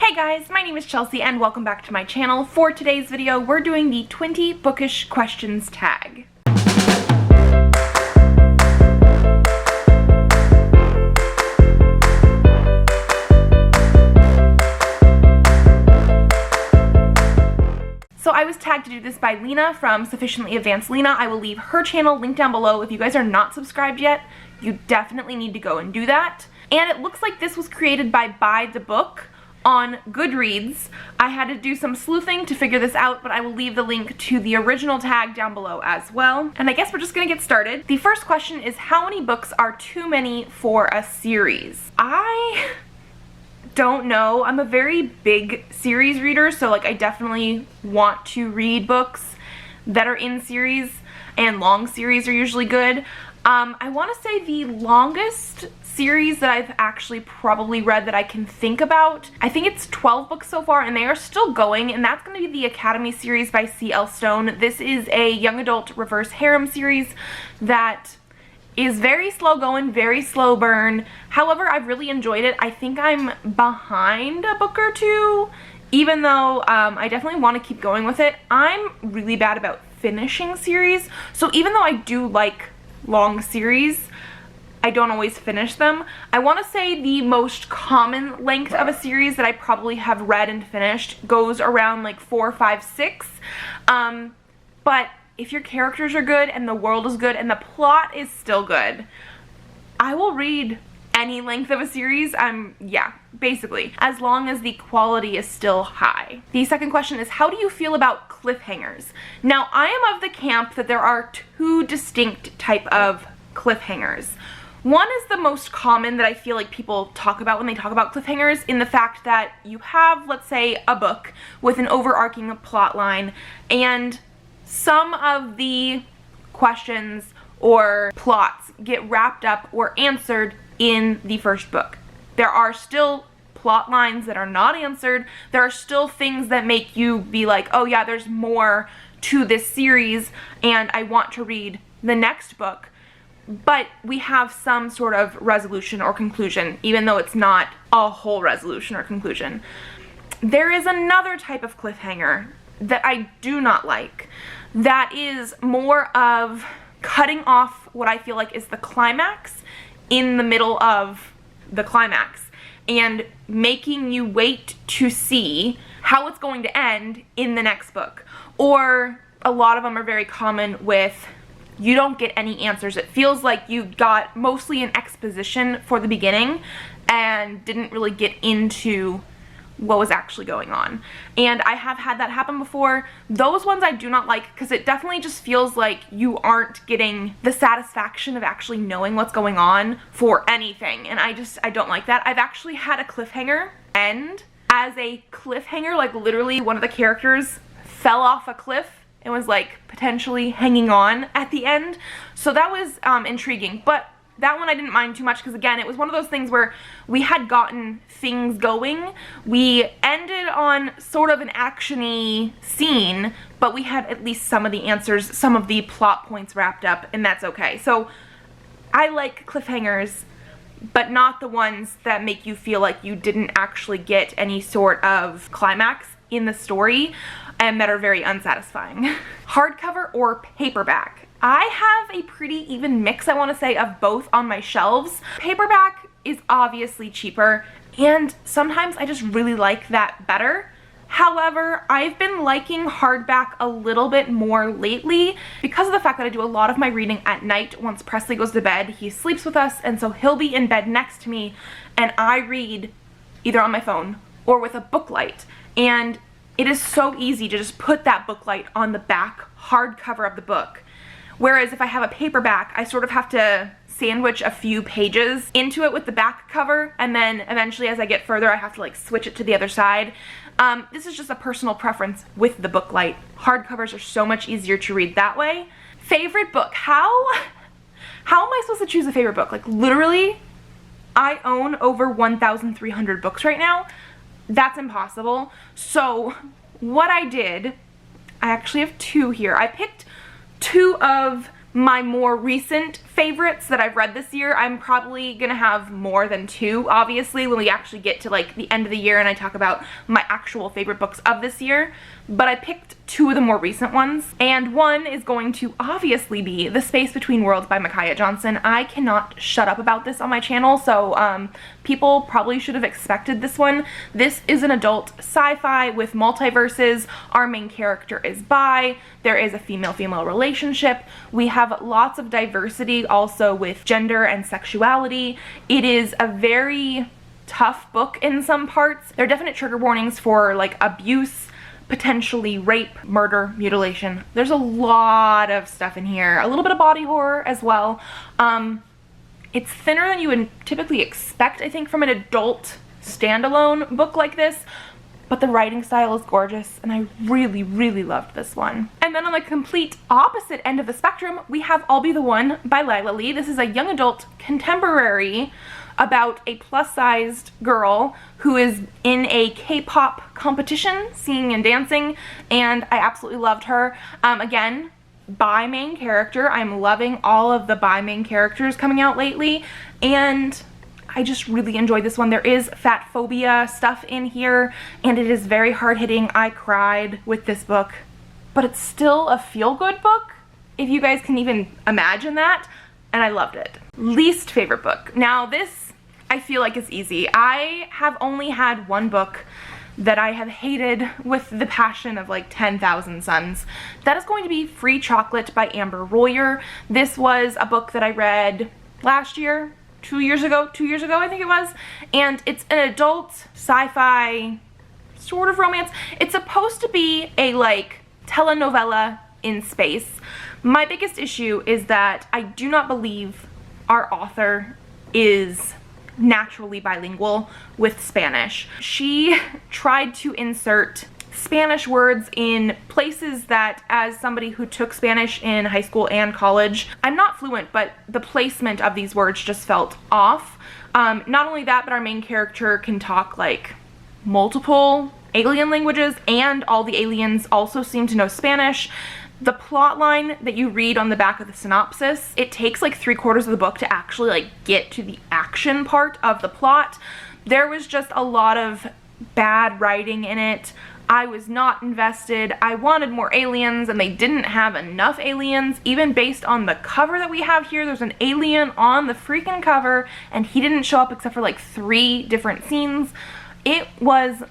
Hey guys, my name is Chelsea and welcome back to my channel. For today's video, we're doing the 20 Bookish Questions Tag. So I was tagged to do this by Lena from Sufficiently Advanced Lena. I will leave her channel linked down below. If you guys are not subscribed yet, you definitely need to go and do that. And it looks like this was created by the Book on Goodreads. I had to do some sleuthing to figure this out, but I will leave the link to the original tag down below as well. And I guess we're just gonna get started. The first question is, how many books are too many for a series? I don't know. I'm a very big series reader, so like I definitely want to read books that are in series, and long series are usually good. I want to say the longest series that I've actually probably read that I can think about, I think it's 12 books so far, and they are still going, and that's going to be the Academy series by C.L. Stone. This is a young adult reverse harem series that is very slow going, very slow burn. However, I've really enjoyed it. I think I'm behind a book or two, even though I definitely want to keep going with it. I'm really bad about finishing series, so even though I do like long series, I don't always finish them. I want to say the most common length of a series that I probably have read and finished goes around like 4, 5, 6. But if your characters are good and the world is good and the plot is still good, I will read any length of a series. Yeah, basically, as long as the quality is still high. The second question is, how do you feel about cliffhangers? Now, I am of the camp that there are two distinct type of cliffhangers. One is the most common that I feel like people talk about when they talk about cliffhangers, in the fact that you have, let's say, a book with an overarching plot line, and some of the questions or plots get wrapped up or answered in the first book. There are still plot lines that are not answered. There are still things that make you be like, oh yeah, there's more to this series and I want to read the next book. But we have some sort of resolution or conclusion, even though it's not a whole resolution or conclusion. There is another type of cliffhanger that I do not like, that is more of cutting off what I feel like is the climax in the middle of the climax and making you wait to see how it's going to end in the next book. Or a lot of them are very common with, you don't get any answers. It feels like you got mostly an exposition for the beginning and didn't really get into what was actually going on. And I have had that happen before. Those ones I do not like, because it definitely just feels like you aren't getting the satisfaction of actually knowing what's going on for anything. And I don't like that. I've actually had a cliffhanger end as a cliffhanger, like literally one of the characters fell off a cliff and was like potentially hanging on at the end. So that was intriguing, but that one I didn't mind too much, because again, it was one of those things where we had gotten things going. We ended on sort of an action-y scene, but we had at least some of the answers, some of the plot points wrapped up, and that's okay. So I like cliffhangers, but not the ones that make you feel like you didn't actually get any sort of climax in the story and that are very unsatisfying. Hardcover or paperback? I have a pretty even mix, I want to say, of both on my shelves. Paperback is obviously cheaper, and sometimes I just really like that better. However, I've been liking hardback a little bit more lately because of the fact that I do a lot of my reading at night. Once Presley goes to bed, he sleeps with us, and so he'll be in bed next to me, and I read either on my phone or with a book light. And it is so easy to just put that book light on the back hardcover of the book. Whereas if I have a paperback, I sort of have to sandwich a few pages into it with the back cover, and then eventually as I get further I have to like switch it to the other side. This is just a personal preference with the book light. Hardcovers are so much easier to read that way. Favorite book? How am I supposed to choose a favorite book? Like literally, I own over 1,300 books right now. That's impossible. So what I did, I actually have two here. I picked two of my more recent favorites that I've read this year. I'm probably gonna have more than 2, obviously, when we actually get to like the end of the year and I talk about my actual favorite books of this year. But I picked 2 of the more recent ones, and one is going to obviously be The Space Between Worlds by Mikaya Johnson. I cannot shut up about this on my channel, so people probably should have expected this one. This is an adult sci-fi with multiverses. Our main character is bi. There is a female-female relationship. We have lots of diversity also with gender and sexuality. It is a very tough book in some parts. There are definite trigger warnings for like abuse, potentially rape, murder, mutilation. There's a lot of stuff in here. A little bit of body horror as well. It's thinner than you would typically expect, I think, from an adult standalone book like this, but the writing style is gorgeous, and I really, really loved this one. And then on the complete opposite end of the spectrum, we have I'll Be the One by Lila Lee. This is a young adult contemporary about a plus-sized girl who is in a K-pop competition, singing and dancing, and I absolutely loved her. Again, bi main character. I'm loving all of the bi main characters coming out lately, and I just really enjoyed this one. There is fat phobia stuff in here, and it is very hard-hitting. I cried with this book, but it's still a feel-good book, if you guys can even imagine that, and I loved it. Least favorite book. Now this, I feel like is easy. I have only had one book that I have hated with the passion of like 10,000 suns. That is going to be Free Chocolate by Amber Royer. This was a book that I read last year, 2 years ago I think it was, and it's an adult sci-fi sort of romance. It's supposed to be a like telenovela in space. My biggest issue is that I do not believe our author is naturally bilingual with Spanish. She tried to insert Spanish words in places that, as somebody who took Spanish in high school and college, I'm not fluent, but the placement of these words just felt off. Not only that, but our main character can talk like multiple alien languages, and all the aliens also seem to know Spanish. The plot line that you read on the back of the synopsis, it takes like 3/4 of the book to actually like get to the action part of the plot. There was just a lot of bad writing in it. I was not invested. I wanted more aliens, and they didn't have enough aliens. Even based on the cover that we have here, there's an alien on the freaking cover, and he didn't show up except for like 3 different scenes. It was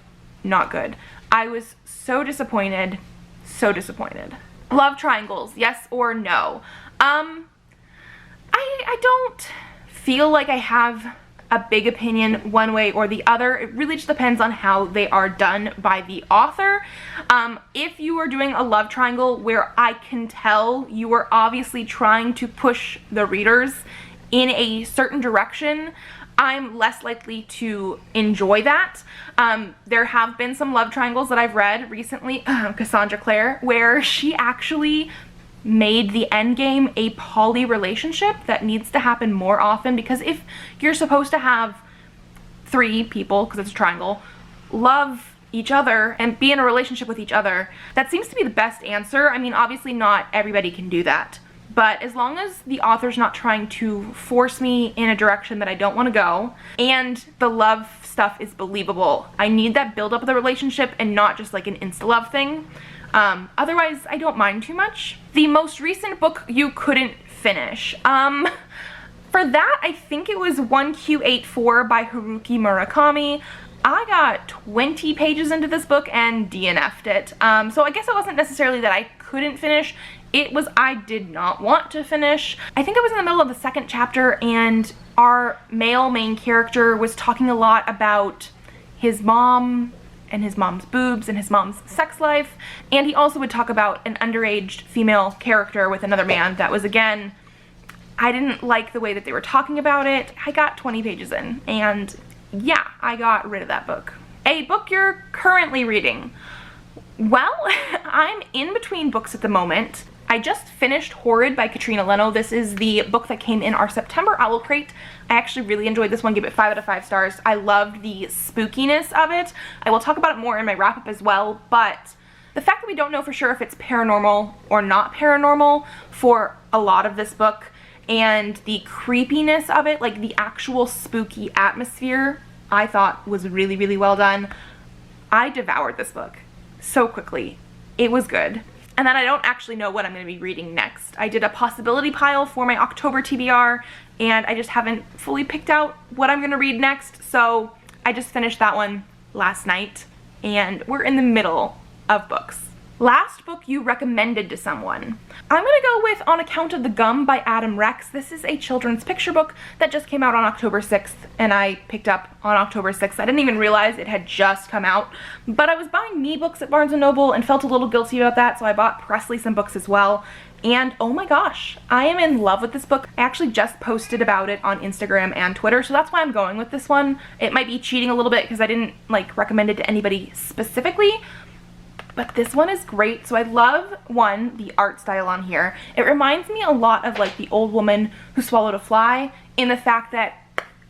not good. I was so disappointed, so disappointed. Love triangles, yes or no? I don't feel like I have a big opinion one way or the other. It really just depends on how they are done by the author. If you are doing a love triangle where I can tell you are obviously trying to push the readers in a certain direction, I'm less likely to enjoy that. There have been some love triangles that I've read recently, Cassandra Clare, where she actually made the end game a poly relationship. That needs to happen more often, because if you're supposed to have 3 people, because it's a triangle, love each other and be in a relationship with each other, that seems to be the best answer. I mean, obviously not everybody can do that, but as long as the author's not trying to force me in a direction that I don't want to go, and the love stuff is believable. I need that build up of the relationship and not just like an insta-love thing. Otherwise, I don't mind too much. The most recent book you couldn't finish. For that, I think it was 1Q84 by Haruki Murakami. I got 20 pages into this book and DNF'd it. So I guess it wasn't necessarily that I couldn't finish. It was I did not want to finish. I think I was in the middle of the 2nd chapter, and our male main character was talking a lot about his mom and his mom's boobs and his mom's sex life, and he also would talk about an underage female character with another man that was, again, I didn't like the way that they were talking about it. I got 20 pages in, and yeah, I got rid of that book. A book you're currently reading. Well, I'm in between books at the moment. I just finished Horrid by Katrina Leno. This is the book that came in our September Owl Crate. I actually really enjoyed this one, give it 5 out of 5 stars. I loved the spookiness of it. I will talk about it more in my wrap-up as well, but the fact that we don't know for sure if it's paranormal or not paranormal for a lot of this book, and the creepiness of it, like the actual spooky atmosphere, I thought was really, really well done. I devoured this book so quickly. It was good. And then I don't actually know what I'm going to be reading next. I did a possibility pile for my October TBR, and I just haven't fully picked out what I'm going to read next, so I just finished that one last night, and we're in the middle of books. Last book you recommended to someone. I'm gonna go with On Account of the Gum by Adam Rex. This is a children's picture book that just came out on October 6th, and I picked up on October 6th. I didn't even realize it had just come out, but I was buying me books at Barnes & Noble and felt a little guilty about that, so I bought Presley some books as well. And oh my gosh, I am in love with this book. I actually just posted about it on Instagram and Twitter, so that's why I'm going with this one. It might be cheating a little bit because I didn't like recommend it to anybody specifically, but this one is great. So I love, one, the art style on here. It reminds me a lot of like The Old Woman Who Swallowed a Fly, in the fact that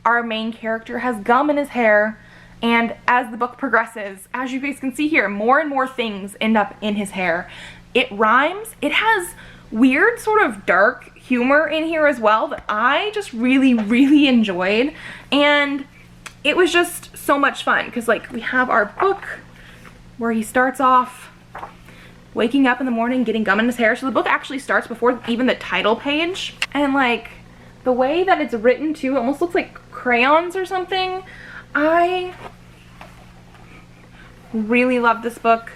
our main character has gum in his hair, and as the book progresses, as you guys can see here, more and more things end up in his hair. It rhymes. It has weird sort of dark humor in here as well that I just really, really enjoyed, and it was just so much fun because like we have our book where he starts off waking up in the morning getting gum in his hair, so the book actually starts before even the title page, and like the way that it's written too, it almost looks like crayons or something. I really love this book.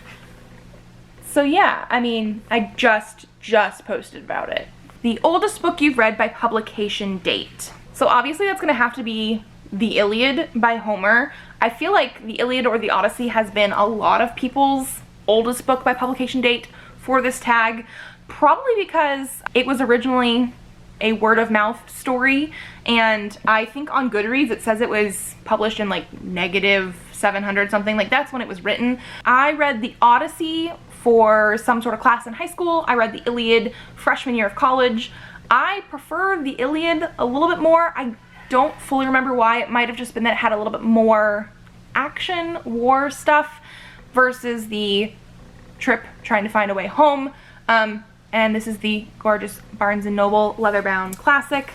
So yeah, I mean, I just posted about it. The oldest book you've read by publication date. So obviously that's gonna have to be The Iliad by Homer. I feel like The Iliad or The Odyssey has been a lot of people's oldest book by publication date for this tag, probably because it was originally a word of mouth story, and I think on Goodreads it says it was published in like -700 something, like that's when it was written. I read The Odyssey for some sort of class in high school. I read The Iliad freshman year of college. I prefer The Iliad a little bit more. I don't fully remember why. It might have just been that it had a little bit more action, war stuff, versus the trip trying to find a way home. And this is the gorgeous Barnes & Noble leather-bound classic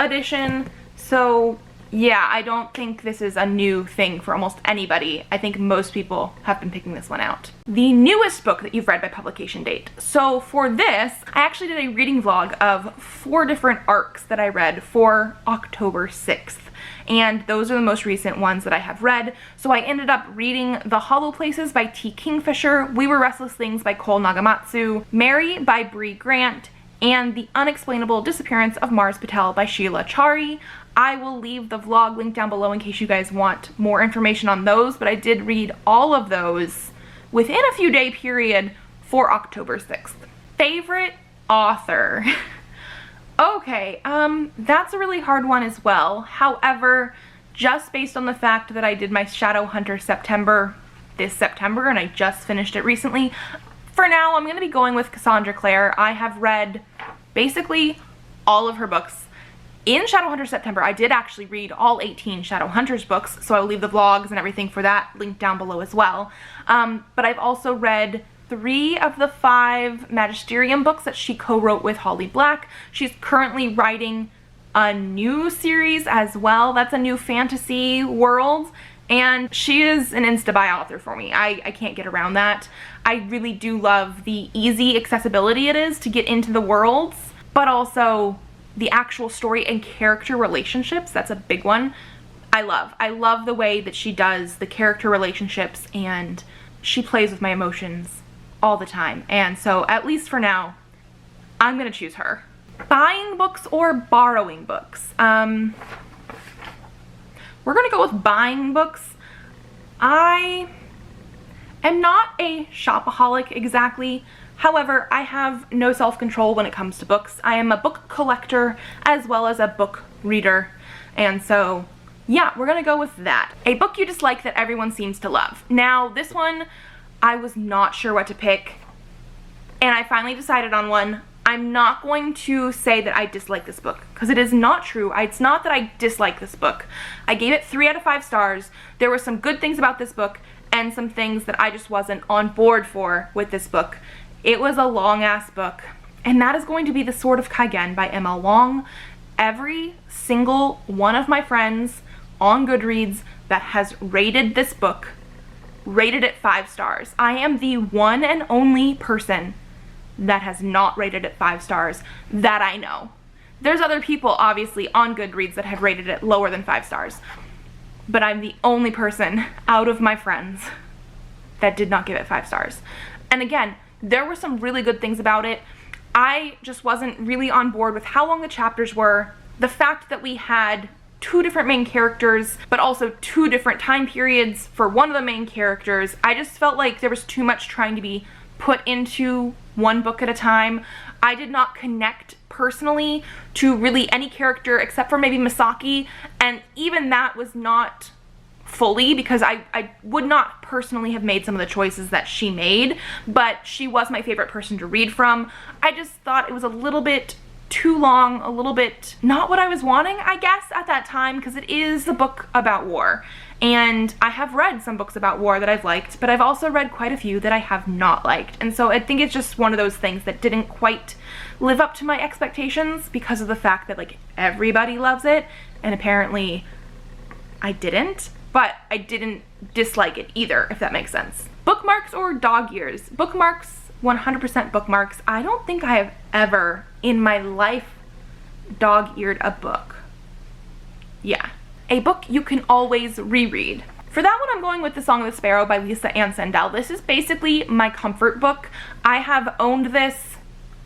edition. So yeah, I don't think this is a new thing for almost anybody. I think most people have been picking this one out. The newest book that you've read by publication date. So for this, I actually did a reading vlog of 4 different arcs that I read for October 6th. And those are the most recent ones that I have read. So I ended up reading The Hollow Places by T. Kingfisher, We Were Restless Things by Cole Nagamatsu, Mary by Bree Grant, and The Unexplainable Disappearance of Mars Patel by Sheila Chari. I will leave the vlog link down below in case you guys want more information on those, but I did read all of those within a few day period for October 6th. Favorite author? Okay, that's a really hard one as well. However, just based on the fact that I did my Shadowhunter September this September and I just finished it recently, for now I'm going to be going with Cassandra Clare. I have read basically all of her books. In Shadowhunter September, I did actually read all 18 Shadowhunters books, so I will leave the vlogs and everything for that linked down below as well. But I've also read 3 of the 5 Magisterium books that she co-wrote with Holly Black. She's currently writing a new series as well. That's a new fantasy world, and she is an insta-buy author for me. I can't get around that. I really do love the easy accessibility it is to get into the worlds, but also the actual story and character relationships. That's a big one. I love the way that she does the character relationships, and she plays with my emotions all the time. And so at least for now, I'm gonna choose her. Buying books or borrowing books? We're gonna go with buying books. I am not a shopaholic exactly. However, I have no self-control when it comes to books. I am a book collector as well as a book reader. And so, yeah, we're gonna go with that. A book you dislike that everyone seems to love. Now, this one, I was not sure what to pick, and I finally decided on one. I'm not going to say that I dislike this book, because it is not true. It's not that I dislike this book. I gave it 3 out of 5 stars. There were some good things about this book, and some things that I just wasn't on board for with this book. It was a long-ass book. and that is going to be The Sword of Kaigen by M.L. Wong. Every single one of my friends on Goodreads that has rated this book rated it 5 stars. I am the one and only person that has not rated it 5 stars that I know. There's other people obviously on Goodreads that have rated it lower than 5 stars, but I'm the only person out of my friends that did not give it 5 stars. And again, there were some really good things about it. I just wasn't really on board with how long the chapters were, the fact that we had 2 different main characters, but also 2 different time periods for one of the main characters. I just felt like there was too much trying to be put into one book at a time. I did not connect personally to really any character except for maybe Misaki, and even that was not fully, because I would not personally have made some of the choices that she made, but she was my favorite person to read from. I just thought it was a little bit too long, a little bit not what I was wanting, I guess, at that time, because it is a book about war. And I have read some books about war that I've liked, but I've also read quite a few that I have not liked. And so I think it's just one of those things that didn't quite live up to my expectations because of the fact that like everybody loves it, and apparently I didn't. But I didn't dislike it either, if that makes sense. Bookmarks or dog ears? Bookmarks, 100% bookmarks. I don't think I have ever in my life dog-eared a book. Yeah. A book you can always reread. For that one, I'm going with The Song of the Sparrow by Lisa Ann Sandel. This is basically my comfort book. I have owned this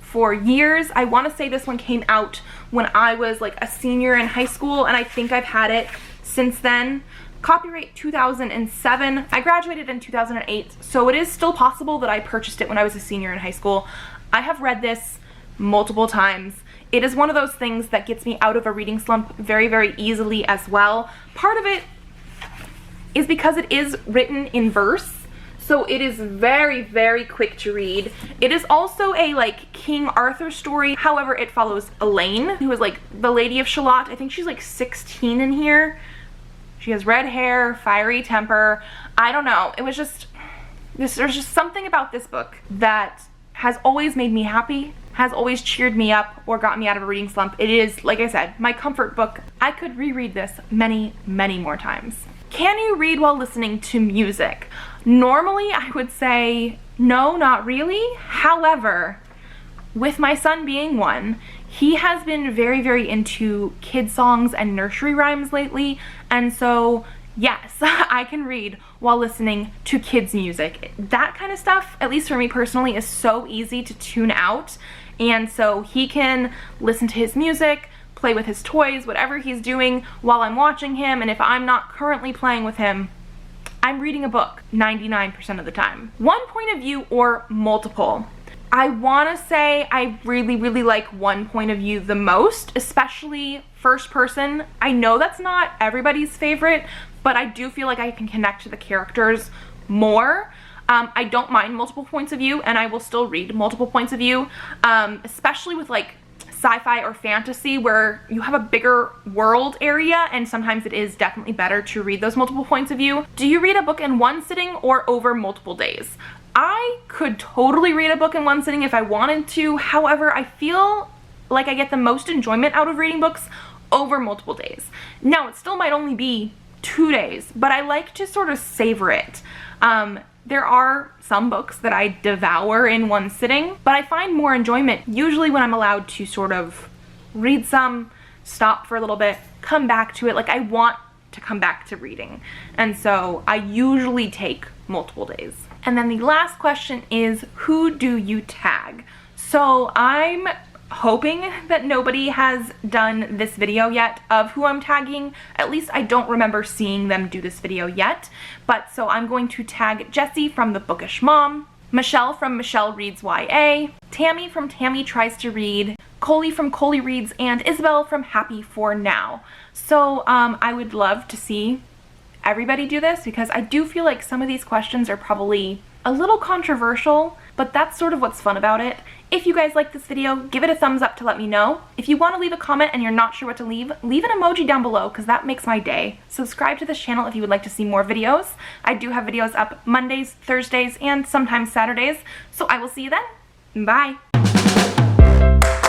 for years. I want to say this one came out when I was like a senior in high school, and I think I've had it since then. Copyright 2007. I graduated in 2008, so it is still possible that I purchased it when I was a senior in high school. I have read this multiple times. It is one of those things that gets me out of a reading slump very, very easily as well. Part of it is because it is written in verse, so it is very, very quick to read. It is also a like King Arthur story. However, it follows Elaine, who is like the Lady of Shalott. I think she's like 16 in here. She has red hair, fiery temper. I don't know. It was just, there's just something about this book that has always made me happy, has always cheered me up or gotten me out of a reading slump. It is, like I said, my comfort book. I could reread this many, many more times. Can you read while listening to music? Normally, I would say no, not really. However, with my son being 1, he has been very, very into kid songs and nursery rhymes lately, and so yes, I can read while listening to kids' music. That kind of stuff, at least for me personally, is so easy to tune out, and so he can listen to his music, play with his toys, whatever he's doing while I'm watching him, and if I'm not currently playing with him, I'm reading a book 99% of the time. One point of view or multiple. I want to say I really, really like one point of view the most, especially first person. I know that's not everybody's favorite, but I do feel like I can connect to the characters more. I don't mind multiple points of view, and I will still read multiple points of view, especially with like sci-fi or fantasy where you have a bigger world area, and sometimes it is definitely better to read those multiple points of view. Do you read a book in one sitting or over multiple days? I could totally read a book in one sitting if I wanted to. However, I feel like I get the most enjoyment out of reading books over multiple days. Now, it still might only be 2 days, but I like to sort of savor it. There are some books that I devour in one sitting, but I find more enjoyment usually when I'm allowed to sort of read some, stop for a little bit, come back to it. Like, I want to come back to reading, and so I usually take multiple days. And then the last question is, who do you tag? So I'm hoping that nobody has done this video yet of who I'm tagging. At least I don't remember seeing them do this video yet. But so I'm going to tag Jessie from The Bookish Mom, Michelle from Michelle Reads YA, Tammy from Tammy Tries to Read, Coley from Coley Reads, and Isabel from Happy for Now. So I would love to see everybody do this, because I do feel like some of these questions are probably a little controversial, but that's sort of what's fun about it. If you guys like this video, give it a thumbs up to let me know. If you want to leave a comment and you're not sure what to leave an emoji down below, because that makes my day. Subscribe to this channel if you would like to see more videos. I do have videos up Mondays, Thursdays, and sometimes Saturdays, so I will see you then. Bye! bye!